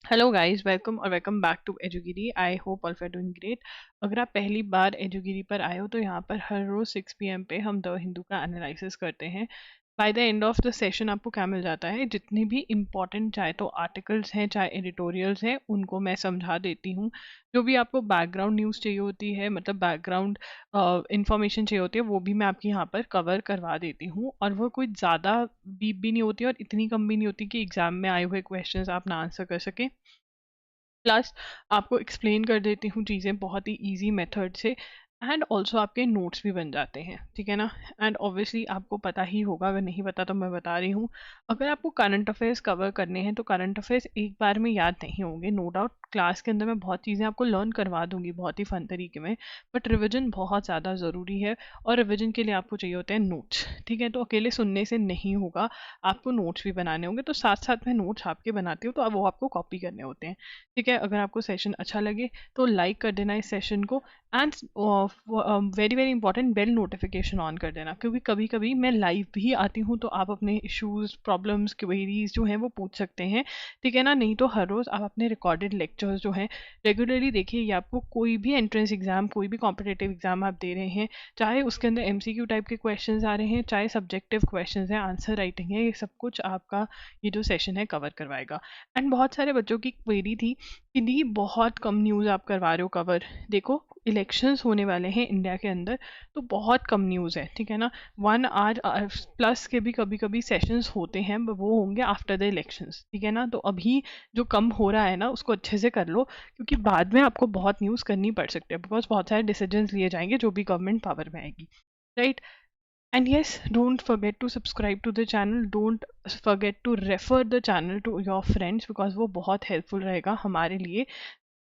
Hello guys, welcome और welcome back to एजुगिरी। I hope all are doing great. अगर आप पहली बार एजुगिरी पर आए हो तो यहाँ पर हर रोज़ 6 PM पे हम द हिंदू का एनालिसिस करते हैं। By the end of the session आपको क्या मिल जाता है, जितनी भी इम्पॉर्टेंट चाहे तो आर्टिकल्स हैं चाहे एडिटोरियल्स हैं उनको मैं समझा देती हूँ। जो भी आपको बैकग्राउंड न्यूज़ चाहिए होती है, मतलब बैकग्राउंड इंफॉर्मेशन चाहिए होती है, वो भी मैं आपकी यहाँ पर कवर करवा देती हूँ। और वो कोई ज़्यादा डीप भी नहीं होती और इतनी कम भी नहीं होती कि एग्जाम में आए हुए क्वेश्चंस आप ना आंसर कर सकें। प्लस आपको एक्सप्लेन कर देती हूँ चीज़ें बहुत ही ईजी मेथड से। एंड ऑल्सो आपके नोट्स भी बन जाते हैं, ठीक है ना। एंड ऑब्वियसली आपको पता ही होगा, अगर नहीं पता तो मैं बता रही हूँ। अगर आपको करंट अफेयर्स कवर करने हैं तो करंट अफेयर्स एक बार में याद नहीं होंगे, नो डाउट। क्लास के अंदर मैं बहुत चीज़ें आपको लर्न करवा दूंगी बहुत ही फन तरीके में, बट रिविजन बहुत ज़्यादा ज़रूरी है। और रिविजन के लिए आपको चाहिए होते हैं नोट्स, ठीक है। तो अकेले सुनने से नहीं होगा, आपको नोट्स भी बनाने होंगे। तो साथ साथ में नोट्स आपके बनाती हूँ तो अब वो आपको कॉपी करने होते हैं, ठीक है। अगर आपको सेशन अच्छा लगे तो लाइक कर देना इस सेशन को। And very very important, bell notification on कर देना, क्योंकि कभी कभी मैं लाइव भी आती हूँ तो आप अपने इश्यूज प्रॉब्लम्स क्वेरीज जो हैं वो पूछ सकते हैं, ठीक है ना। नहीं तो हर रोज़ आप अपने रिकॉर्डेड लेक्चर्स जो हैं रेगुलरली देखिए। ये आपको कोई भी एंट्रेंस एग्जाम, कोई भी कॉम्पिटेटिव एग्जाम आप दे रहे हैं, चाहे उसके अंदर MCQ टाइप के क्वेश्चंस आ रहे हैं, चाहे सब्जेक्टिव क्वेश्चंस हैं, आंसर राइटिंग है, ये सब कुछ आपका ये जो सेशन है कवर करवाएगा। एंड बहुत सारे बच्चों की क्वेरी थी कि दी बहुत कम न्यूज़ आप करवा रहे हो कवर। देखो, इलेक्शंस होने वाले हैं इंडिया के अंदर, तो बहुत कम न्यूज़ है, ठीक है ना। 1 आवर प्लस के भी कभी कभी सेशंस होते हैं, वो होंगे आफ्टर द इलेक्शंस, ठीक है ना। तो अभी जो कम हो रहा है ना उसको अच्छे से कर लो, क्योंकि बाद में आपको बहुत न्यूज़ करनी पड़ सकती है, बिकॉज बहुत सारे डिसीजंस लिए जाएंगे जो भी गवर्नमेंट पावर में आएगी, right. And yes, don't forget to subscribe to the channel. Don't forget to refer the channel to your friends, because वो बहुत helpful रहेगा हमारे लिए।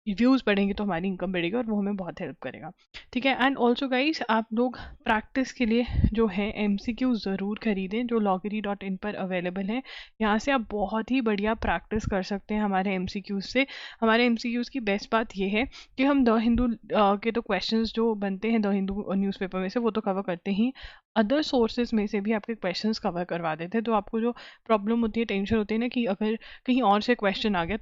व्यूज़ बढ़ेंगे तो हमारी इनकम बढ़ेगी और वो हमें बहुत हेल्प करेगा, ठीक है। एंड ऑल्सो गाइस, आप लोग प्रैक्टिस के लिए जो है MCQ ज़रूर खरीदें, जो loggery.in पर अवेलेबल है। यहाँ से आप बहुत ही बढ़िया प्रैक्टिस कर सकते हैं हमारे MCQs से। हमारे MCQs की बेस्ट बात ये है कि हम द हिंदू के तो क्वेश्चंस जो बनते हैं द हिंदू न्यूज़पेपर में से वो तो कवर करते ही, अदर सोर्सेज में से भी आपके क्वेश्चंस कवर करवा देते हैं। तो आपको जो प्रॉब्लम होती है, टेंशन होती है ना कि अगर कहीं और से क्वेश्चन आ गया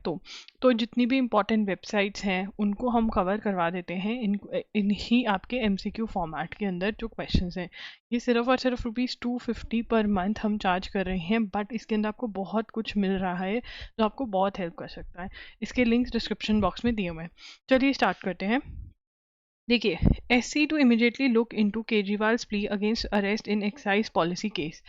तो जितनी भी इंपॉर्टेंट वेबसाइट्स हैं उनको हम कवर करवा देते हैं इन ही आपके MCQ फॉर्मेट के अंदर जो क्वेश्चंस हैं। ये सिर्फ और सिर्फ ₹250 पर मंथ हम चार्ज कर रहे हैं, बट इसके अंदर आपको बहुत कुछ मिल रहा है जो आपको बहुत हेल्प कर सकता है। इसके लिंक्स डिस्क्रिप्शन बॉक्स में दिए हुए हैं। चलिए स्टार्ट करते हैं। देखिए, SC to immediately look into Kejriwal's plea against arrest in excise policy case.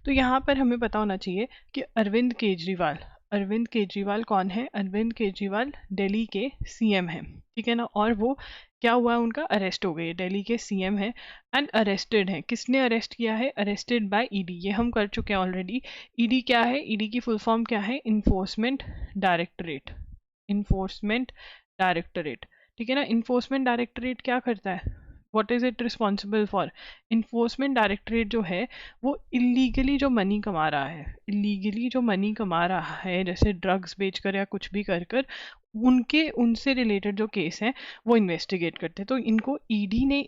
तो यहाँ पर हमें पता होना चाहिए कि अरविंद केजरीवाल कौन है। अरविंद केजरीवाल दिल्ली के CM हैं, ठीक है ना। और वो क्या हुआ, उनका अरेस्ट हो गई, दिल्ली के CM है एंड अरेस्टेड है। किसने अरेस्ट किया है? अरेस्टेड बाय ED, ये हम कर चुके हैं ऑलरेडी। ED क्या है? ED की फुल फॉर्म क्या है? इन्फोर्समेंट डायरेक्टरेट, ठीक है ना। इन्फोर्समेंट डायरेक्टरेट क्या करता है? What is it responsible for? Enforcement directorate जो है वो इलीगली जो मनी कमा रहा है, जैसे ड्रग्स बेचकर या कुछ भी कर कर, उनके उनसे रिलेटेड जो केस हैं वो इन्वेस्टिगेट करते हैं। तो इनको ED ने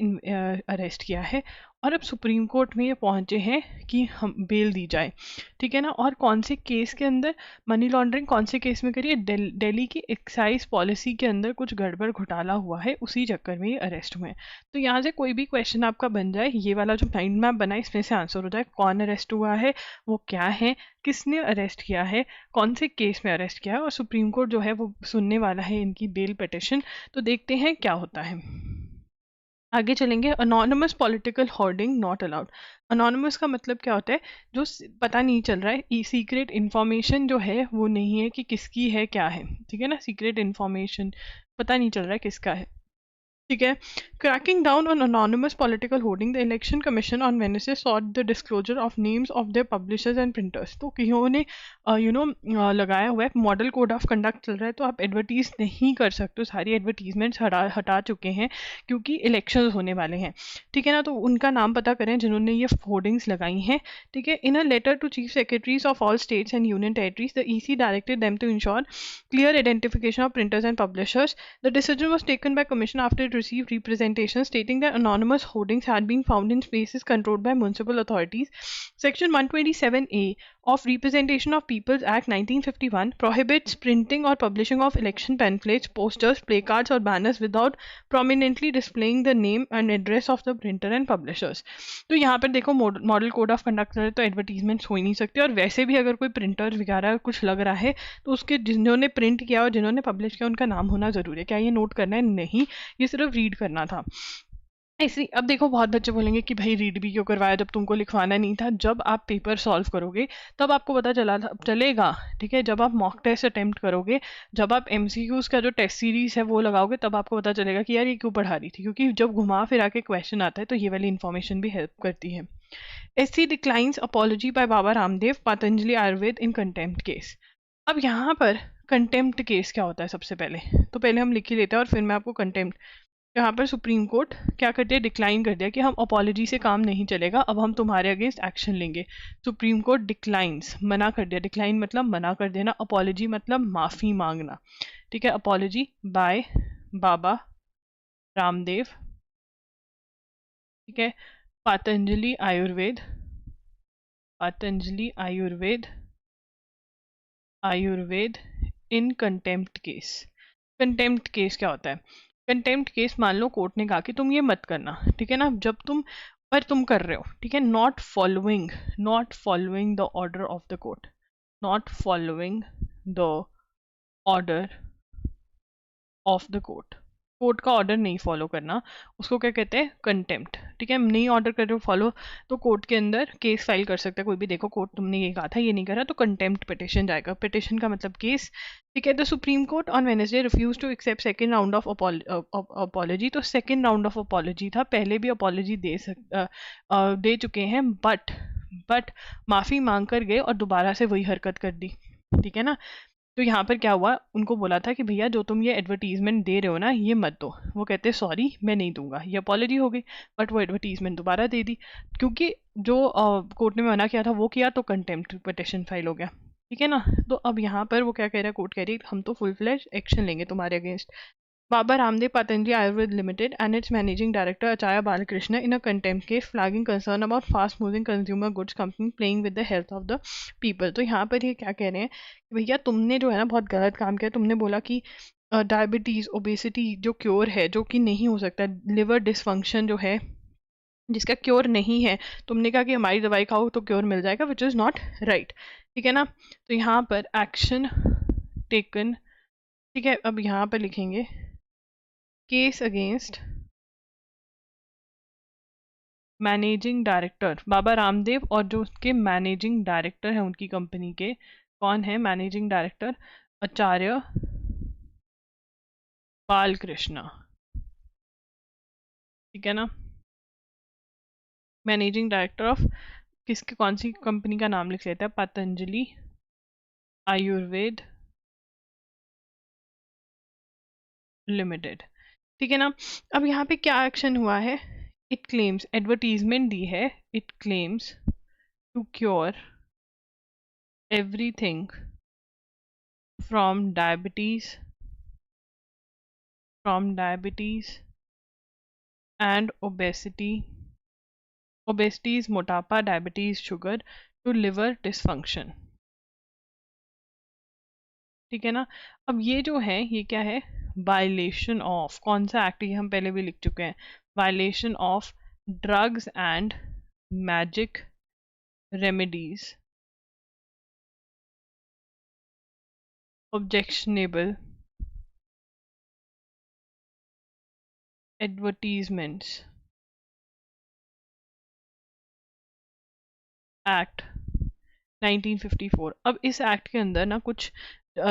अरेस्ट किया है और अब सुप्रीम कोर्ट में ये पहुंचे हैं कि हम बेल दी जाए, ठीक है ना। और कौन से केस के अंदर? मनी लॉन्ड्रिंग कौन से केस में करिए? दिल्ली की एक्साइज पॉलिसी के अंदर कुछ गड़बड़ घोटाला हुआ है, उसी चक्कर में ये अरेस्ट हुए हैं। तो यहाँ से कोई भी क्वेश्चन आपका बन जाए, ये वाला जो माइंड मैप बना है इसमें से आंसर हो जाए। कौन अरेस्ट हुआ है, वो क्या है, किसने अरेस्ट किया है, कौन से केस में अरेस्ट किया है, और सुप्रीम कोर्ट जो है वो सुनने वाला है इनकी बेल पिटिशन। तो देखते हैं क्या होता है। आगे चलेंगे। Anonymous political hoarding not allowed. Anonymous का मतलब क्या होता है? जो पता नहीं चल रहा है, सीक्रेट इन्फॉर्मेशन जो है वो नहीं है कि किसकी है क्या है, ठीक है ना। सीक्रेट इन्फॉर्मेशन पता नहीं चल रहा है किसका है, ठीक है। Cracking down on anonymous political hoarding, the election commission on Wednesday sought the disclosure of names of their publishers and printers. तो किन्हों ने लगाया हुआ है, मॉडल कोड ऑफ कंडक्ट चल रहा है, तो आप एडवर्टीज नहीं कर सकते। सारी एडवर्टीजमेंट्स हटा चुके हैं क्योंकि इलेक्शंस होने वाले हैं, ठीक है ना। तो उनका नाम पता करें जिन्होंने ये होर्डिंग्स लगाई हैं, ठीक है। In a letter to chief secretaries of all states and union territories, the EC directed them to ensure clear identification of printers and publishers. The decision was taken by Commission after it received representation stating that anonymous hoardings had been found in spaces controlled by municipal authorities. Section 127A of Representation of Peoples Act 1951 prohibits printing or publishing of election pamphlets, posters, placards or banners without prominently displaying the name and address of the printer and publishers. तो यहाँ पर देखो model code of conduct है तो advertisements हो ही नहीं सकते, और वैसे भी अगर कोई प्रिंटर वगैरह कुछ लग रहा है तो उसके जिन्होंने प्रिंट किया और जिन्होंने पब्लिश किया उनका नाम होना जरूरी है। क्या ये नोट करना है? नहीं, ये सिर्फ रीड करना था। इसलिए अब देखो बहुत बच्चे बोलेंगे कि भाई रीड भी क्यों करवाया जब तुमको लिखवाना नहीं था। जब आप पेपर सॉल्व करोगे तब आपको पता चलेगा, ठीक है। जब आप मॉक टेस्ट अटेम्प्ट करोगे, जब आप एमसीक्यूज का जो टेस्ट सीरीज है वो लगाओगे, तब आपको पता चलेगा कि यार ये क्यों पढ़ा रही थी, क्योंकि जब घुमा फिरा के क्वेश्चन आता है तो ये वाली इन्फॉर्मेशन भी हेल्प करती है। SC declines apology by Baba Ramdev, Patanjali Ayurveda in contempt case. अब यहाँ पर कंटेम्प्ट केस क्या होता है सबसे पहले, तो पहले हम लिख ही लेते हैं और फिर मैं आपको कंटेम्प्ट। यहाँ पर सुप्रीम कोर्ट क्या करते हैं, डिक्लाइन कर दिया कि हम अपॉलॉजी से काम नहीं चलेगा, अब हम तुम्हारे अगेंस्ट एक्शन लेंगे। सुप्रीम कोर्ट डिक्लाइंस, मना कर दिया। डिक्लाइन मतलब मना कर देना, अपॉलॉजी मतलब माफ़ी मांगना, ठीक है। अपॉलॉजी बाय बाबा रामदेव, ठीक है। Patanjali Ayurveda, Patanjali Ayurveda, Ayurveda in contempt case. Contempt case क्या होता है? कंटेम्प्ट केस मान लो कोर्ट ने कहा कि तुम ये मत करना, ठीक है ना, जब तुम पर तुम कर रहे हो, ठीक है, not following the order of the court, not following the order of the court, court का ऑर्डर नहीं फॉलो करना, उसको क्या कहते हैं? कंटेम्प्ट, ठीक है। नहीं ऑर्डर कर रहे हो फॉलो तो कोर्ट के अंदर केस फाइल कर सकता है कोई भी, देखो कोर्ट तुमने ये कहा था ये नहीं करा, तो कंटेम्प्ट पिटिशन जाएगा। पिटिशन का मतलब केस, ठीक है। The Supreme Court on Wednesday refuse to accept second round of apology, तो सेकंड राउंड ऑफ अपॉलॉजी था, पहले भी अपॉलॉजी दे चुके हैं, बट माफ़ी मांग कर गए और दोबारा से वही हरकत कर दी, ठीक है ना। तो यहाँ पर क्या हुआ, उनको बोला था कि भैया जो तुम ये एडवर्टीजमेंट दे रहे हो ना ये मत दो, वो कहते सॉरी मैं नहीं दूंगा, ये अपॉलॉजी हो गई, बट वो एडवर्टीजमेंट दोबारा दे दी, क्योंकि जो कोर्ट ने मना किया था वो किया, तो कंटेम्प्ट पिटिशन फाइल हो गया, ठीक है ना। तो अब यहाँ पर वो क्या कह रहा है, कोर्ट कह रही है हम तो फुल फ्लैश एक्शन लेंगे तुम्हारे against. Baba Ramdev Patanjali Ayurved Limited and its managing director Acharya Balakrishna in a contempt case flagging concern about fast-moving consumer goods company playing with the health of the people। तो यहाँ पर ये क्या कह रहे हैं कि भैया तुमने जो है ना बहुत गलत काम किया, तुमने बोला कि डायबिटीज़ ओबेसिटी जो क्योर है, जो कि नहीं हो सकता, लिवर डिसफंक्शन जो है जिसका क्योर नहीं है, तुमने कहा कि हमारी दवाई खाओ तो क्योर मिल जाएगा, विच इज़ नॉट राइट, ठीक है ना। तो यहाँ पर एक्शन टेकन, ठीक है। अब यहाँ पर लिखेंगे case against managing director Baba Ramdev और जो उसके मैनेजिंग डायरेक्टर हैं उनकी कंपनी के, कौन है मैनेजिंग डायरेक्टर? आचार्य बालकृष्ण, ठीक है ना। मैनेजिंग डायरेक्टर ऑफ किसके, कौन सी कंपनी का नाम लिख लेते हैं, पतंजलि आयुर्वेद लिमिटेड, ठीक है ना। अब यहाँ पे क्या एक्शन हुआ है, इट क्लेम्स, एडवर्टीजमेंट दी है, it claims to cure everything from diabetes and obesity, obesity is मोटापा, diabetes sugar, to liver dysfunction, ठीक है ना। अब ये जो है ये क्या है, वायलेशन ऑफ कौन सा एक्ट, ये हम पहले भी लिख चुके हैं, violation of drugs and magic remedies, objectionable advertisements act 1954। अब इस एक्ट के अंदर ना कुछ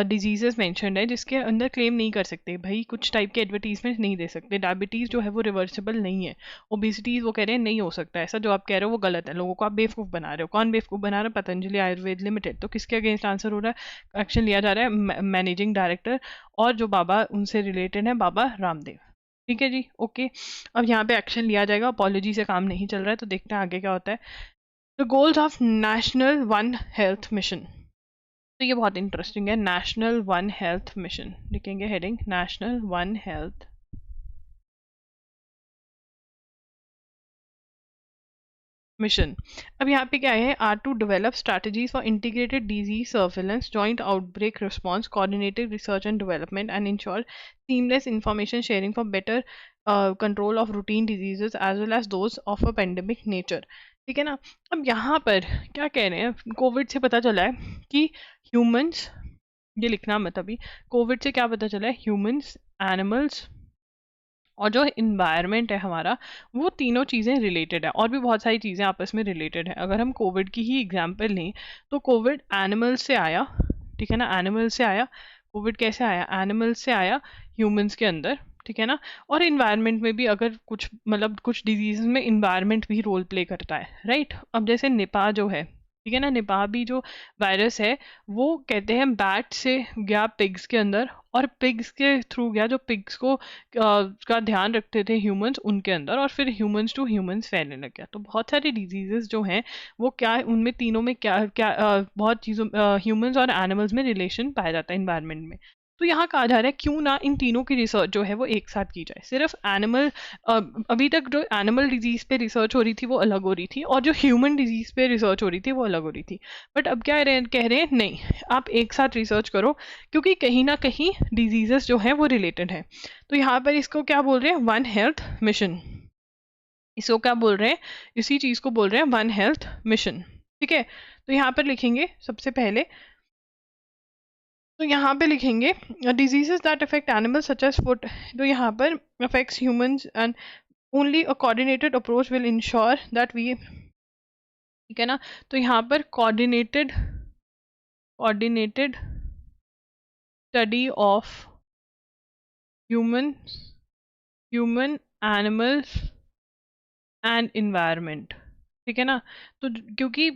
डिजीजेस मेंशन्ड है जिसके अंदर क्लेम नहीं कर सकते भाई, कुछ टाइप के एडवर्टीजमेंट नहीं दे सकते। डायबिटीज़ जो है वो रिवर्सिबल नहीं है, ओबेसिटीज़ वो कह रहे हैं नहीं हो सकता, ऐसा जो आप कह रहे हो वो गलत है, लोगों को आप बेवकूफ़ बना रहे हो। कौन बेवकूफ़ बना रहा है? पतंजलि आयुर्वेद लिमिटेड। तो किसके अगेंस्ट आंसर हो रहा है, एक्शन लिया जा रहा है मैनेजिंग डायरेक्टर और जो बाबा उनसे रिलेटेड है बाबा रामदेव, ठीक है जी, ओके। अब यहाँ पे एक्शन लिया जाएगा, अपॉलॉजी से काम नहीं चल रहा है, तो देखते हैं आगे क्या होता है। The goals of national one health mission, तो ये बहुत इंटरेस्टिंग है, नेशनल वन हेल्थ मिशन लिखेंगे heading, national one health mission. अब यहाँ पे क्या है, are to develop strategies for integrated disease surveillance, joint outbreak response, coordinated research and development and ensure seamless information sharing for better control of routine diseases as well as those of a pandemic nature. ठीक है ना। अब यहाँ पर क्या कह रहे हैं, कोविड से पता चला है कि ह्यूमंस, ये लिखना मत अभी, कोविड से क्या पता चला है, ह्यूमंस, एनिमल्स और जो इन्वायरमेंट है हमारा, वो तीनों चीज़ें रिलेटेड है, और भी बहुत सारी चीज़ें आपस में रिलेटेड है। अगर हम कोविड की ही एग्जांपल लें तो कोविड एनिमल से आया, ठीक है ना, एनिमल से आया। कोविड कैसे आया, एनिमल से आया ह्यूमंस के अंदर, ठीक है ना। और इन्वायरमेंट में भी अगर कुछ मतलब कुछ डिजीज में इन्वायरमेंट भी रोल प्ले करता है, राइट। अब जैसे निपा जो है, ठीक है ना, निपा भी जो वायरस है वो कहते हैं बैट से गया पिग्स के अंदर, और पिग्स के थ्रू गया, जो पिग्स को का ध्यान रखते थे ह्यूमंस, उनके अंदर, और फिर ह्यूमंस टू ह्यूमंस फैलने लग गया। तो बहुत सारे डिजीजेस जो हैं वो क्या, उनमें तीनों में क्या क्या बहुत चीज़ों, ह्यूमंस और एनिमल्स में रिलेशन पाया जाता है इन्वायरमेंट में। तो यहाँ कहा जा रहा है क्यों ना इन तीनों की रिसर्च जो है वो एक साथ की जाए। सिर्फ एनिमल, अभी तक जो एनिमल डिजीज पे रिसर्च हो रही थी वो अलग हो रही थी, और जो ह्यूमन डिजीज पे रिसर्च हो रही थी वो अलग हो रही थी। बट अब क्या कह रहे हैं, नहीं, आप एक साथ रिसर्च करो, क्योंकि कहीं ना कहीं डिजीजेस जो हैं वो रिलेटेड है। तो यहाँ पर इसको क्या बोल रहे हैं, वन हेल्थ मिशन। इसको क्या बोल रहे हैं, इसी चीज़ को बोल रहे हैं वन हेल्थ मिशन। ठीक है। तो यहाँ पर लिखेंगे सबसे पहले, तो यहाँ पे लिखेंगे diseases that affect animals such as foot. तो यहाँ पर affects humans and only a coordinated approach will ensure that we, ठीक है ना। तो यहाँ पर coordinated study of human human animals and environment, ठीक है ना। तो क्योंकि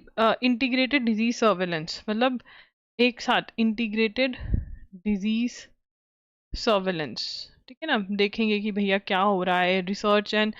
इंटीग्रेटेड डिजीज सर्वेलेंस मतलब एक साथ इंटीग्रेटेड डिजीज सर्वेलेंस, ठीक है ना, देखेंगे कि भैया क्या हो रहा है, रिसर्च एंड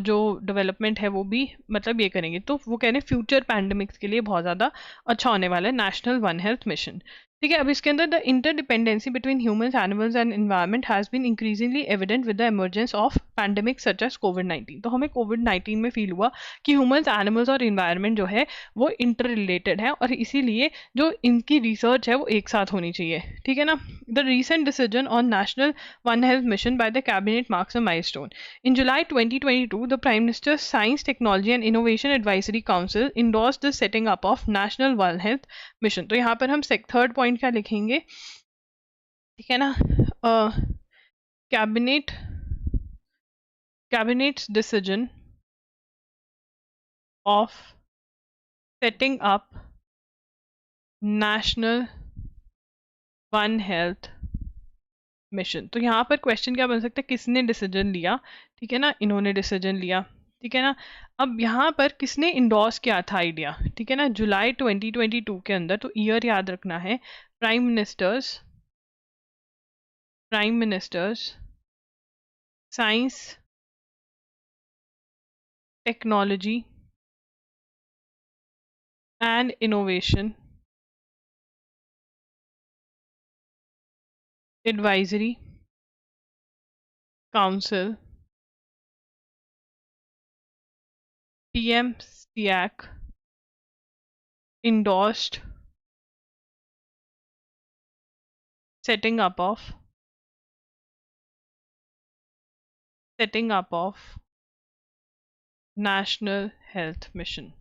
जो डेवलपमेंट है वो भी मतलब ये करेंगे। तो वो कह रहे हैं फ्यूचर पैंडमिक्स के लिए बहुत ज़्यादा अच्छा होने वाला है नेशनल वन हेल्थ मिशन। ठीक है। अब इसके अंदर the interdependence between humans, animals and environment has been increasingly evident with the emergence of pandemic such as कोविड-19। तो हमें कोविड-19 में फील हुआ कि ह्यूमंस, एनिमल्स और इन्वायरमेंट जो है वो इंटर रिलेटेड है, और इसीलिए जो इनकी रिसर्च है वो एक साथ होनी चाहिए। ठीक है ना। The recent decision on national One Health mission by the Cabinet marks a milestone. In July 2022, the Prime Minister's Science, Technology and Innovation Advisory Council endorsed the setting up of National One Health Mission. तो यहाँ पर हम third point क्या लिखेंगे, ठीक है ना, cabinets decision of setting up national one health mission. तो यहाँ पर क्वेश्चन क्या बन सकता है, किसने डिसीजन लिया, ठीक है ना, इन्होंने डिसीजन लिया, ठीक है ना। अब यहाँ पर किसने इंडोर्स किया था आइडिया, ठीक है ना, जुलाई 2022 के अंदर। तो ईयर याद रखना है, prime ministers science, technology and innovation advisory council, PM STIAC endorsed setting up of national health mission,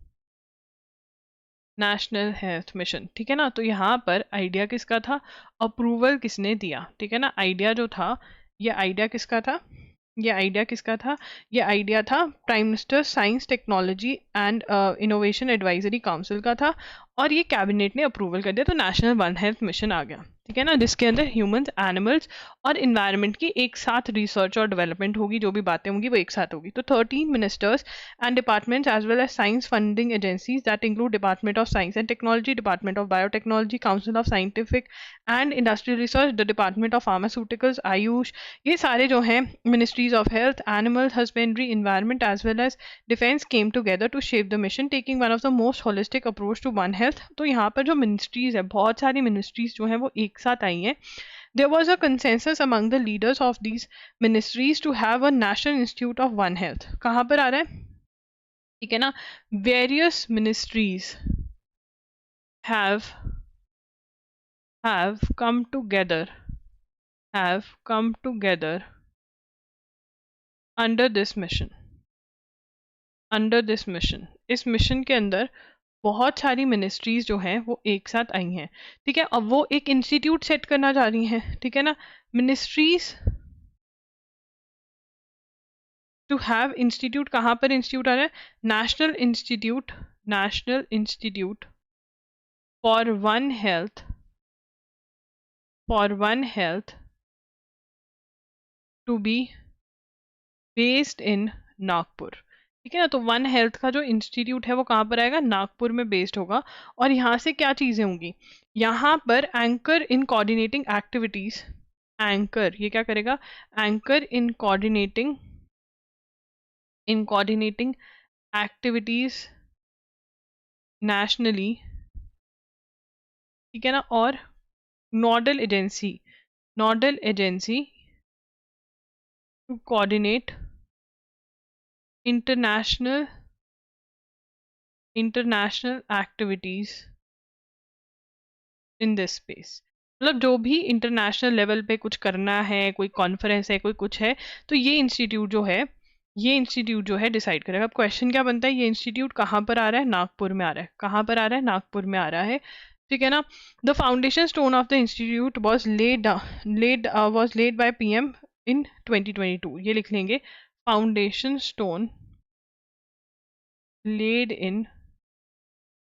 national health mission, ठीक है ना। तो यहाँ पर आइडिया किसका था, अप्रूवल किसने दिया, ठीक है ना। आइडिया जो था, ये आइडिया किसका था, ये आइडिया किसका था, ये आइडिया था prime minister science, technology and innovation advisory council का था, और ये कैबिनेट ने अप्रूवल कर दिया। तो नेशनल वन हेल्थ मिशन आ गया, ठीक है ना, जिसके अंदर ह्यूमंस, एनिमल्स और इन्वायरमेंट की एक साथ रिसर्च और डेवलपमेंट होगी, जो भी बातें होंगी वो एक साथ होगी। तो 13 ministers and departments as well as science funding agencies that include department of science and technology, department of biotechnology, council of scientific and industrial research, the department of pharmaceuticals, AYUSH, ये सारे जो हैं ministries of health, animal husbandry, environment as well as defence came together to shape the mission, taking one of the most holistic approach to one health. तो यहाँ पर जो ministries है, बहुत सारी मिनिस्ट्रीज जो हैं वो एक साथ आई हैं। There was a consensus among the leaders of these ministries to have a national institute of one health. कहाँ पर आ रहा है, ठीक है ना, various ministries have have come together have come together under this mission under this mission. इस mission के अंदर बहुत सारी मिनिस्ट्रीज जो हैं वो एक साथ आई हैं। ठीक है, अब वो एक इंस्टीट्यूट सेट करना चाह रही हैं। ठीक है ना, मिनिस्ट्रीज टू हैव इंस्टीट्यूट, कहाँ पर इंस्टीट्यूट आ रहा है, national institute for one health to be based in Nagpur. ठीक है ना, तो वन हेल्थ का जो इंस्टीट्यूट है वो कहाँ पर आएगा, नागपुर में बेस्ड होगा। और यहाँ से क्या चीज़ें होंगी, यहाँ पर anchor in coordinating activities, anchor ये क्या करेगा, anchor in coordinating activities nationally. ठीक है ना, और nodal agency to coordinate international activities in this space. मतलब जो भी इंटरनेशनल लेवल पे कुछ करना है, कोई कॉन्फ्रेंस है, कोई कुछ है, तो ये इंस्टीट्यूट जो है डिसाइड करेगा। अब क्वेश्चन क्या बनता है, ये इंस्टीट्यूट कहाँ पर आ रहा है, नागपुर में आ रहा है। कहाँ पर आ रहा है, नागपुर में आ रहा है। ठीक है ना, the foundation stone of the institute was laid by PM in 2022। ये लिख लेंगे, foundation stone laid in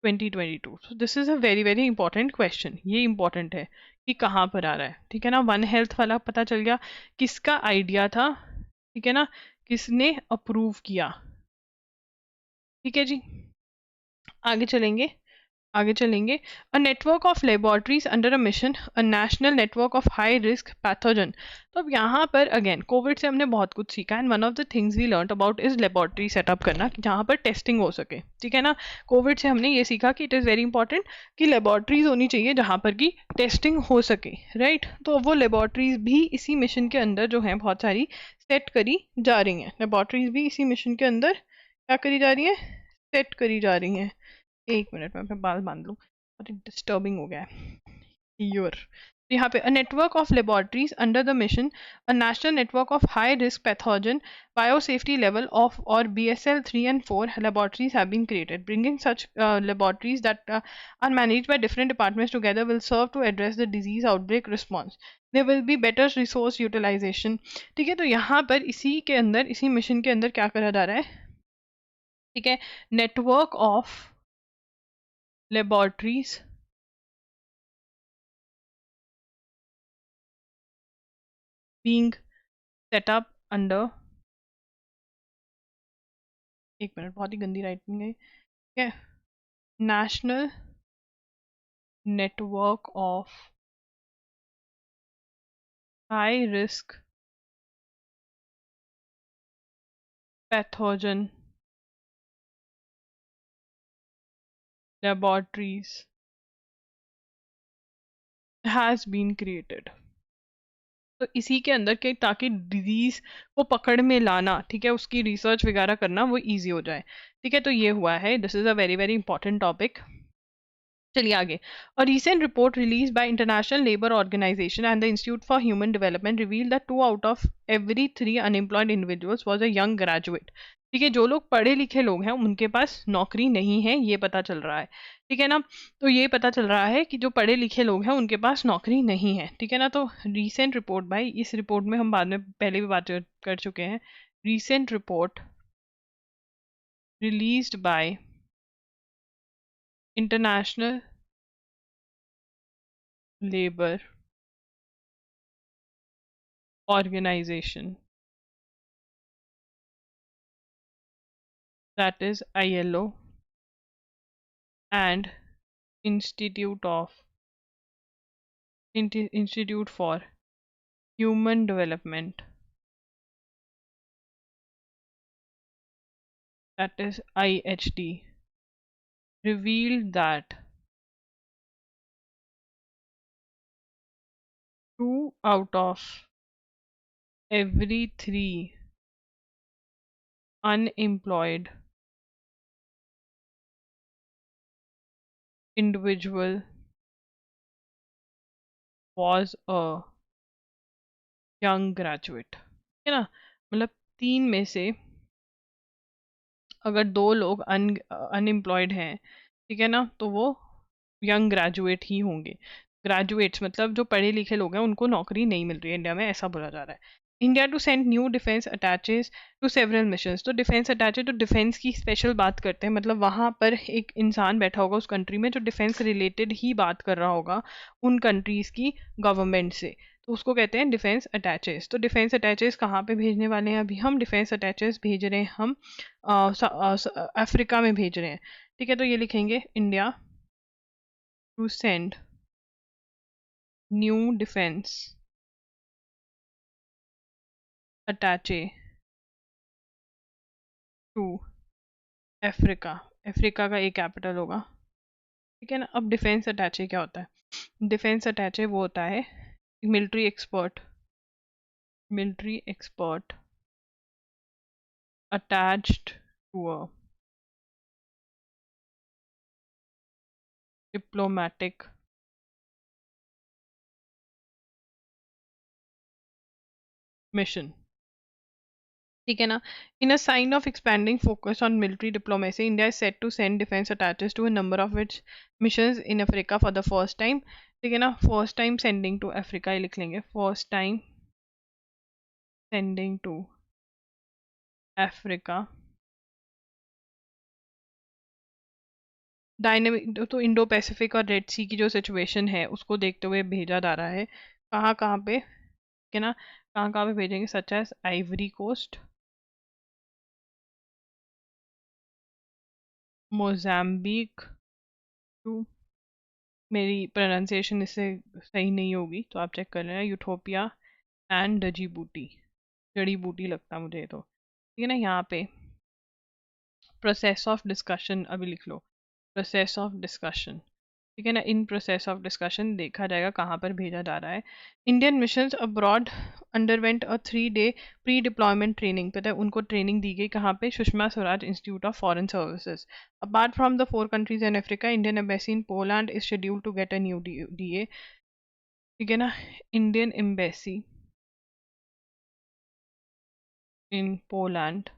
2022। So this is a very very important question. ये इंपॉर्टेंट है कि कहाँ पर आ रहा है। ठीक है ना, वन हेल्थ वाला पता चल गया किसका आइडिया था। ठीक है ना, किसने अप्रूव किया। ठीक है जी, आगे चलेंगे। A network of laboratories under a mission, a national network of high risk pathogen. तो अब यहाँ पर अगेन कोविड से हमने बहुत कुछ सीखा, and one of the things we learn about is laboratory setup करना, जहाँ पर टेस्टिंग हो सके। ठीक है ना, कोविड से हमने ये सीखा कि इट इज़ वेरी इंपॉर्टेंट कि लेबोरेटरीज होनी चाहिए जहाँ पर की टेस्टिंग हो सके। राइट, तो वो लेबोरेटरीज भी इसी मिशन के अंदर जो है बहुत सारी सेट करी जा रही हैं। लेबोरेटरीज भी इसी मिशन के अंदर क्या करी जा रही हैं, सेट करी जा रही हैं। एक मिनट में अपने बाल बांध लूँ, बहुत डिस्टर्बिंग हो गया है ईयर। यहाँ पे a network of laboratories under the mission, a national network of high risk pathogen biosafety level of or BSL 3 and 4 laboratories have been created. Bringing such laboratories that are managed by different departments together will serve to address the disease outbreak response. There will be better resource utilization. ठीक है, तो यहाँ पर इसी के अंदर, इसी mission के अंदर क्या करा जा रहा है, ठीक है, network of laboratories being set up under, एक मिनट बहुत ही गंदी राइटिंग है, ठीक है, national network of high risk pathogen laboratories has been created। तो इसी के अंदर के, ताकि डिजीज को पकड़ में लाना, ठीक है, उसकी रिसर्च वगैरह करना वो इजी हो जाए। ठीक है, तो ये हुआ है, this is a very very important topic. चलिए आगे। A recent report release by International Labour Organisation and the Institute for Human Development reveal that 2 out of every 3 unemployed individuals was a young graduate. ठीक है, जो लोग पढ़े लिखे लोग हैं उनके पास नौकरी नहीं है, ये पता चल रहा है। ठीक है ना, तो ये पता चल रहा है कि जो पढ़े लिखे लोग हैं उनके पास नौकरी नहीं है। ठीक है ना, तो रिसेंट रिपोर्ट, भाई इस रिपोर्ट में हम बाद में पहले भी बात कर चुके हैं। Recent report released by International labour organization, that is ILO, and Institute of Institute for Human Development, that is IHD, revealed that 2 out of every 3 unemployed individual was a young graduate, है ना, मतलब तीन में से अगर दो लोग unemployed हैं, ठीक है ना, तो वो यंग ग्रेजुएट ही होंगे। ग्रेजुएट्स मतलब जो पढ़े लिखे लोग हैं उनको नौकरी नहीं मिल रही है इंडिया में, ऐसा बोला जा रहा है। India to send new defence attaches to several missions, तो डिफेंस अटैचेज, तो डिफेंस की स्पेशल बात करते हैं, मतलब वहाँ पर एक इंसान बैठा होगा उस कंट्री में जो डिफेंस रिलेटेड ही बात कर रहा होगा उन कंट्रीज की गवर्नमेंट से, तो उसको कहते हैं डिफेंस अटैचेस। तो डिफेंस अटैचेस कहाँ पे भेजने वाले हैं अभी हम? डिफेंस अटैचेस भेज रहे हैं हम अफ्रीका में भेज रहे हैं, ठीक है। तो ये लिखेंगे India to send new defence attache to Africa, Africa का एक कैपिटल होगा, ठीक है ना। अब डिफेंस अटैचे क्या होता है? डिफेंस अटैचे वो होता है military expert attached to a diplomatic mission, ठीक है ना। In a sign of expanding focus on military diplomacy, India is set to send defence attaches to a number of its missions in Africa for the first time, ठीक है ना। First time sending to Africa ये लिख लेंगे, first time sending to Africa. Dynamic तो Indo Pacific और red sea की जो सिचुएशन है उसको देखते हुए भेजा जा रहा है। कहाँ कहाँ पे, ठीक है ना, कहाँ कहाँ पे भेजेंगे? Such as Ivory Coast, Mozambique too, मेरी प्रोनाउंसिएशन इससे सही नहीं होगी तो आप चेक कर लेना, यूथोपिया एंड जिबूटी, जड़ी बूटी लगता मुझे ये तो, ठीक है ना। यहाँ पे प्रोसेस ऑफ डिस्कशन अभी लिख लो, प्रोसेस ऑफ डिस्कशन, ठीक है ना। इन प्रोसेस ऑफ डिस्कशन देखा जाएगा कहाँ पर भेजा जा रहा है। Indian missions abroad underwent a 3 day pre deployment training, पता है उनको ट्रेनिंग दी गई कहाँ पे? Sushma Swaraj Institute of Foreign Services. Apart from the 4 countries in Africa, Indian embassy in Poland is scheduled to get a new DA, ठीक है ना। Indian embassy in Poland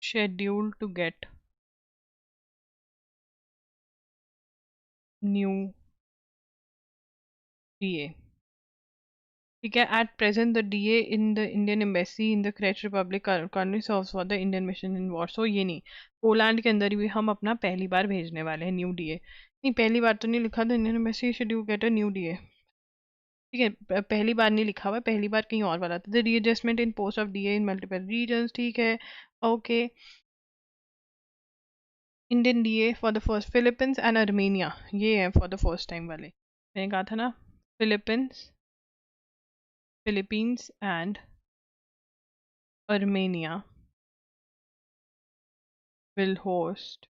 scheduled to get new DA, ठीक है। At present the DA in the Indian embassy in the creche republic currently serves for the Indian mission in war, so ये नहीं, Poland के अंदर भी हम अपना पहली बार भेजने वाले हैं न्यू डीए। नहीं, पहली बार तो नहीं लिखा था, Indian embassy schedule gate a new DA, ठीक है। पहली बार नहीं लिखा हुआ है, पहली बार कहीं और वाला था, the readjustment in post of DA in multiple regions, ठीक है। Okay, Indian DA for the first Philippines and Armenia, ये है फॉर द फर्स्ट टाइम वाले, मैंने कहा था ना, Philippines, Philippines and Armenia will host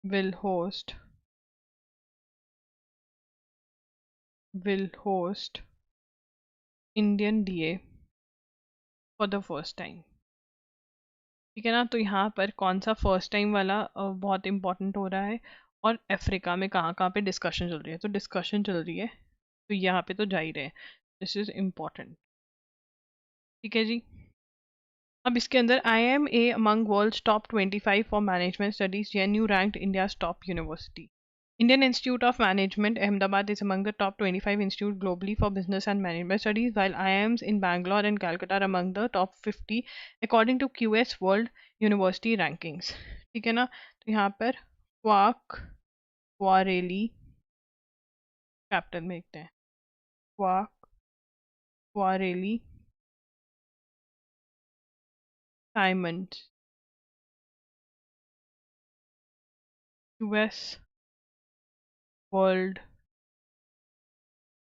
will host will host Indian DA for the first time, ठीक है ना। तो यहाँ पर कौन सा फर्स्ट टाइम वाला बहुत इंपॉर्टेंट हो रहा है, और अफ्रीका में कहाँ कहाँ पे डिस्कशन चल रही है, तो डिस्कशन चल रही है तो यहाँ पे तो जा ही रहे हैं, दिस इज इम्पॉर्टेंट, ठीक है जी। अब इसके अंदर IMA among world's top 25 for management studies, JNU ranked India's top university. Indian Institute of Management Ahmedabad is among the top 25 institutes globally for business and management studies, while IIMs in Bangalore and Calcutta are among the top 50 according to QS World University Rankings, ठीक है ना। तो यहाँ पर quack क्वारेली capital में लिखते हैं, क्वाक Quacquarelli Symonds, QS World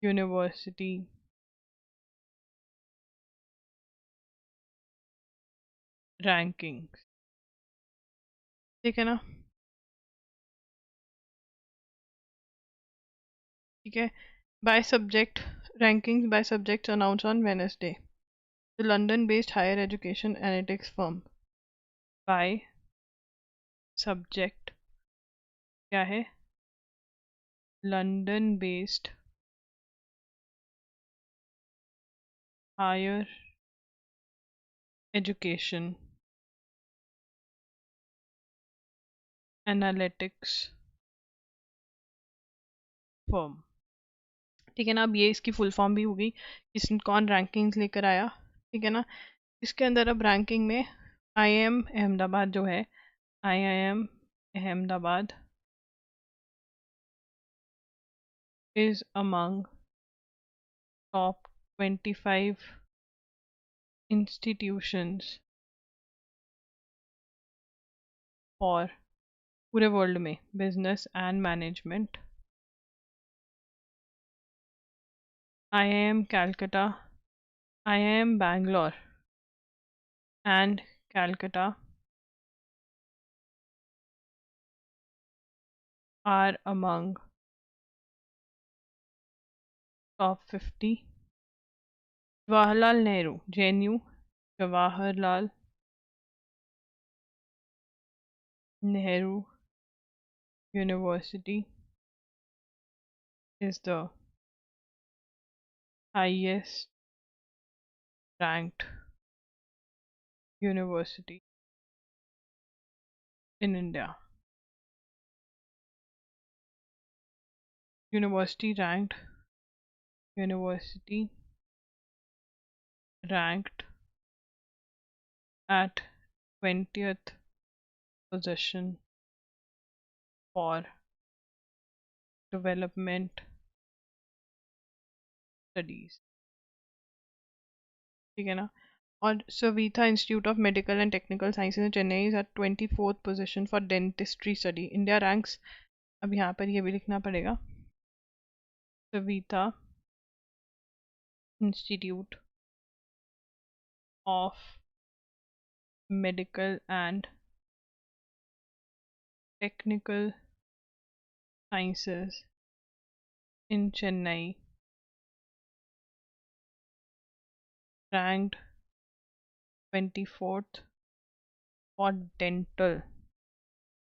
University Rankings, ठीक है ना, ठीक है। By subject rankings by subjects announce on Wednesday, the London based higher education analytics firm by subject क्या है? London based higher education analytics firm. ठीक है ना। अब ये इसकी फुल फॉर्म भी होगी, किस कौन रैंकिंग्स लेकर आया। ठीक है ना। इसके अंदर अब रैंकिंग में IIM अहमदाबाद जो है, IIM Ahmedabad is among top 25 institutions for पूरे वर्ल्ड में business and management. IIM Calcutta, IIM Bangalore and Calcutta are among top 50. Jawaharlal Nehru, JNU, Jawaharlal Nehru University is the highest ranked university in India. University ranked, university ranked at 20th position for development studies। ठीक है ना। और Saveetha Institute of Medical and Technical Sciences Chennai is at 24th position for dentistry study. India ranks, अब यहाँ पर ये भी लिखना पड़ेगा, Saveetha Institute of Medical and Technical Sciences in Chennai ranked 24th for dental,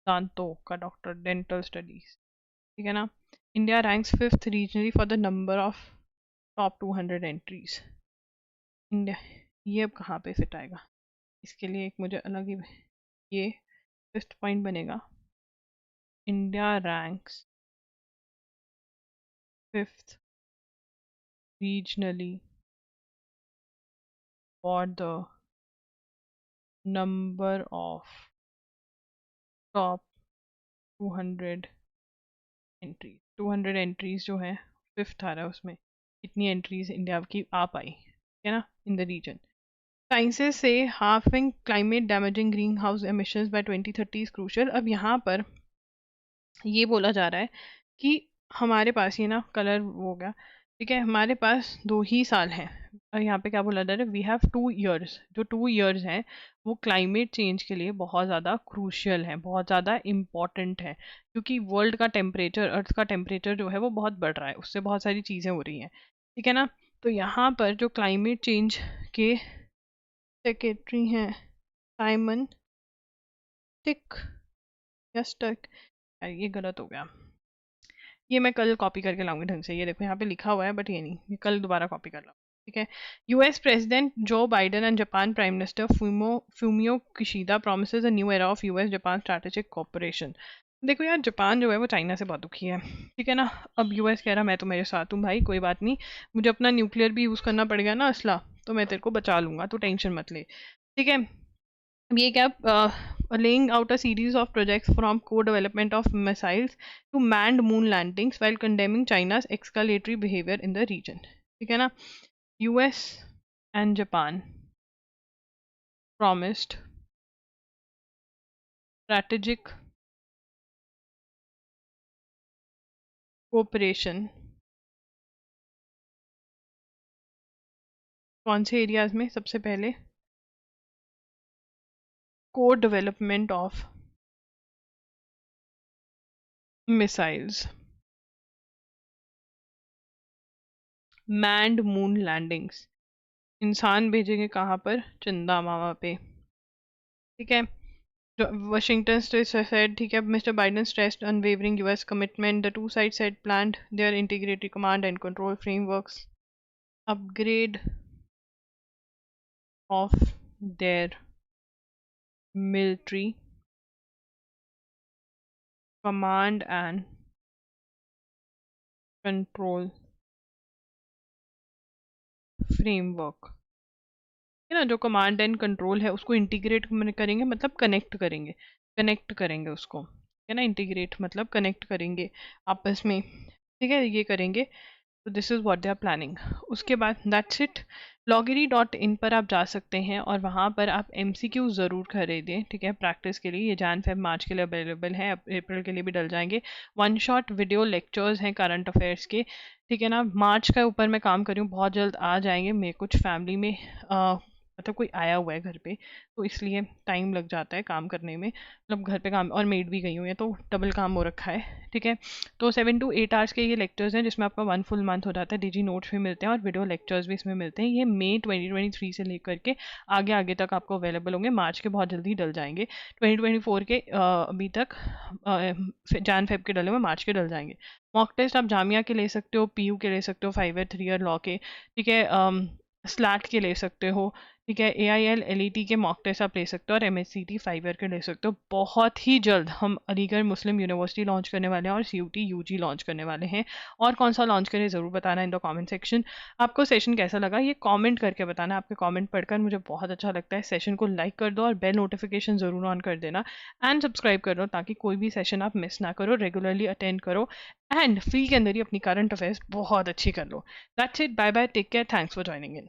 दांतों का डॉक्टर, डेंटल स्टडीज। ठीक है ना। India ranks 5th regionally for the number of top 200 entries. India, ये अब कहाँ पे फिट आएगा, इसके लिए एक मुझे अलग ही, ये 5th पॉइंट बनेगा। India ranks 5th regionally for the number of top 200 entries. 200 entries जो है 5th आ रहा है उसमें, इतनी एंट्रीज इंडिया की आ पाई, है ना, इन द रीजन। साइंसेज से halving climate damaging greenhouse emissions by 2030 is crucial. अब यहाँ पर ये बोला जा रहा है कि हमारे पास ये ना कलर हो गया, ठीक है, हमारे पास 2 ही साल हैं। और यहाँ पे क्या बोला जा रहा है, वी हैव 2 years, जो 2 years हैं वो क्लाइमेट चेंज के लिए बहुत ज़्यादा क्रूशियल है, बहुत ज़्यादा इम्पॉर्टेंट है, क्योंकि वर्ल्ड का टेम्परेचर, अर्थ का टेम्परेचर जो है वो बहुत बढ़ रहा है, उससे बहुत सारी चीज़ें हो रही हैं। ठीक है ना। तो यहाँ पर जो क्लाइमेट चेंज के सेक्रेटरी हैं साइमन टिक या स्टक, ये गलत हो गया, ये मैं कल कॉपी करके लाऊंगी ढंग से, ये देखो यहाँ पे लिखा हुआ है बट ये नहीं, ये कल दोबारा कॉपी कर लाऊंगी। ठीक है। US president Joe Biden and Japan prime minister Fumio Kishida promises a new era of US Japan strategic cooperation. देखो यार, जापान जो है वो चाइना से बहुत दुखी है। ठीक है ना। अब US कह रहा मैं तो मेरे साथ हूँ भाई, कोई बात नहीं, मुझे अपना न्यूक्लियर भी यूज़ करना पड़ेगा ना असला, तो मैं तेरे को बचा लूंगा, तो टेंशन मत ले। ठीक है। ये क्या, laying out a series of projects from co-development of missiles to manned moon landings while condemning China's escalatory behavior in the region। ठीक है ना। US and Japan promised strategic cooperation कौन से एरियाज में, सबसे पहले co-development of missiles, manned moon landings, इंसान भेजेंगे कहाँ पर, चंदा मामा पे। ठीक है। Washington said, ठीक है, Mr. Biden stressed unwavering US commitment. The two sides had planned their integrated command and control frameworks, upgrade of their military command and control framework. है ना, जो कमांड एंड कंट्रोल है उसको इंटीग्रेट करेंगे, मतलब connect करेंगे उसको, है ना। इंटीग्रेट मतलब कनेक्ट करेंगे आपस में, ठीक है, ये करेंगे। तो this is what they are planning. उसके बाद दैट्स इट। loggery.in पर आप जा सकते हैं और वहाँ पर आप MCQ ज़रूर खरीदें, ठीक है, प्रैक्टिस के लिए। ये जैन फेब मार्च के लिए अवेलेबल है, अप्रैल के लिए भी डल जाएंगे। वन शॉट वीडियो लेक्चर्स हैं करंट अफेयर्स के, ठीक है ना। मार्च का ऊपर मैं काम कर रही हूँ, बहुत जल्द आ जाएंगे। मेरे कुछ फैमिली में मतलब कोई आया हुआ है घर पे, तो इसलिए टाइम लग जाता है काम करने में, मतलब घर पे काम, और मेड भी गई हुई है, तो डबल काम हो रखा है, ठीक है। तो 7 to 8 आवर्स के ये लेक्चर्स हैं, जिसमें आपका 1 फुल मंथ हो जाता है। डिजी नोट्स भी मिलते हैं और वीडियो लेक्चर्स भी इसमें मिलते हैं। ये मई 2023 से लेकर के आगे आगे तक आपको अवेलेबल होंगे। मार्च के बहुत जल्दी डल जाएंगे, 2024 के अभी तक जैन फेब के डले हुए, मार्च के डल जाएंगे। मॉक टेस्ट आप जामिया के ले सकते हो, PU के ले सकते हो, 5 ईयर 3 ईयर लॉ के, ठीक है, स्लैट के ले सकते हो, ठीक है। AIL LET के मॉक टेस्ट आप ले सकते हो, और MSCT 5 ईयर के ले सकते हो। बहुत ही जल्द हम अलीगढ़ मुस्लिम यूनिवर्सिटी लॉन्च करने वाले हैं और CUT UG लॉन्च करने वाले हैं। और कौन सा लॉन्च करें ज़रूर बताना इन द कमेंट सेक्शन। आपको सेशन कैसा लगा ये कमेंट करके बताना। आपके कमेंट पढ़कर मुझे बहुत अच्छा लगता है। सेशन को लाइक कर दो और बेल नोटिफिकेशन ज़रूर ऑन कर देना, एंड सब्सक्राइब कर दो, ताकि कोई भी सेशन आप मिस ना करो। रेगुलरली अटेंड करो एंड फ्री के अंदर ही अपनी करंट अफेयर्स बहुत अच्छी कर लो। That's it, bye bye, take care, thanks for joining in.